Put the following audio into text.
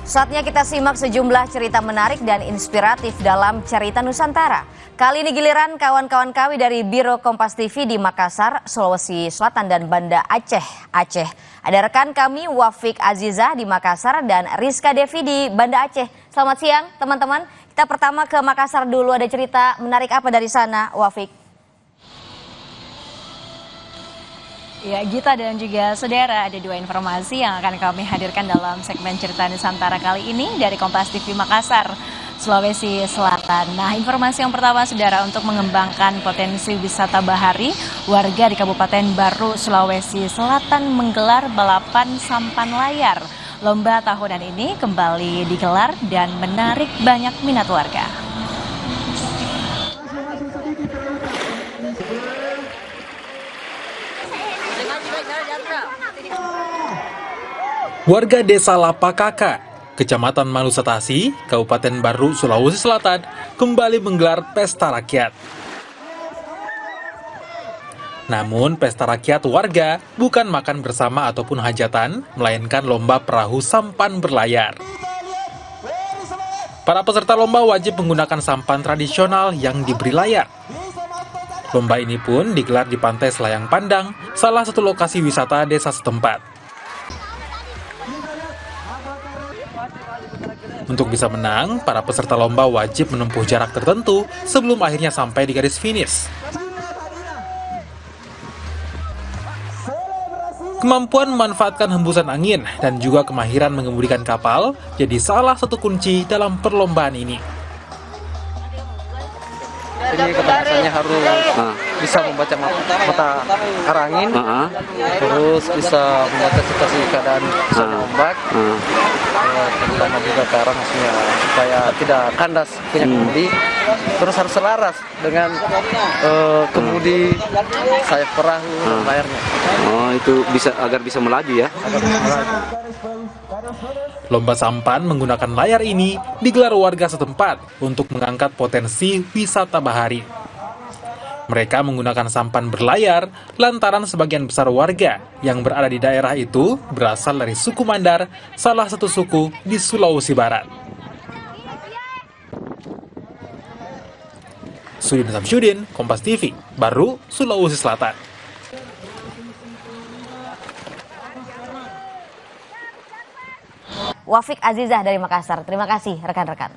Saatnya kita simak sejumlah cerita menarik dan inspiratif dalam Cerita Nusantara. Kali ini giliran kawan-kawan kami dari Biro Kompas TV di Makassar, Sulawesi Selatan dan Banda Aceh. Ada rekan kami Wafik Azizah di Makassar dan Rizka Devi di Banda Aceh. Selamat siang teman-teman. Kita pertama ke Makassar dulu, ada cerita menarik apa dari sana, Wafik? Ya, Gita dan juga saudara, ada dua informasi yang akan kami hadirkan dalam segmen Cerita Nusantara kali ini dari Kompas TV Makassar, Sulawesi Selatan. Nah, informasi yang pertama, saudara, untuk mengembangkan potensi wisata bahari, warga di Kabupaten Baru, Sulawesi Selatan menggelar balapan sampan layar. Lomba tahunan ini kembali digelar dan menarik banyak minat warga. Warga Desa Lapakaka, Kecamatan Malusatasi, Kabupaten Baru, Sulawesi Selatan, kembali menggelar pesta rakyat. Namun, pesta rakyat warga bukan makan bersama ataupun hajatan, melainkan lomba perahu sampan berlayar. Para peserta lomba wajib menggunakan sampan tradisional yang diberi layar. Lomba ini pun digelar di Pantai Selayang Pandang, salah satu lokasi wisata desa setempat. Untuk bisa menang, para peserta lomba wajib menempuh jarak tertentu sebelum akhirnya sampai di garis finish. Kemampuan memanfaatkan hembusan angin dan juga kemahiran mengemudikan kapal jadi salah satu kunci dalam perlombaan ini. Jadi ketebasannya harus bisa membaca mata arah angin, terus bisa membaca situasi keadaan ombak, terutama juga ke arah maksudnya supaya tidak kandas punya kemudi, terus harus selaras dengan kemudi sayap perahu dan layarnya. Oh, itu bisa agar bisa melaju ya? Agar bisa melaju. Lomba sampan menggunakan layar ini digelar warga setempat untuk mengangkat potensi wisata bahari. Mereka menggunakan sampan berlayar lantaran sebagian besar warga yang berada di daerah itu berasal dari suku Mandar, salah satu suku di Sulawesi Barat. Sudin Samsudin, Kompas TV, Baru, Sulawesi Selatan. Wafik Azizah dari Makassar. Terima kasih rekan-rekan.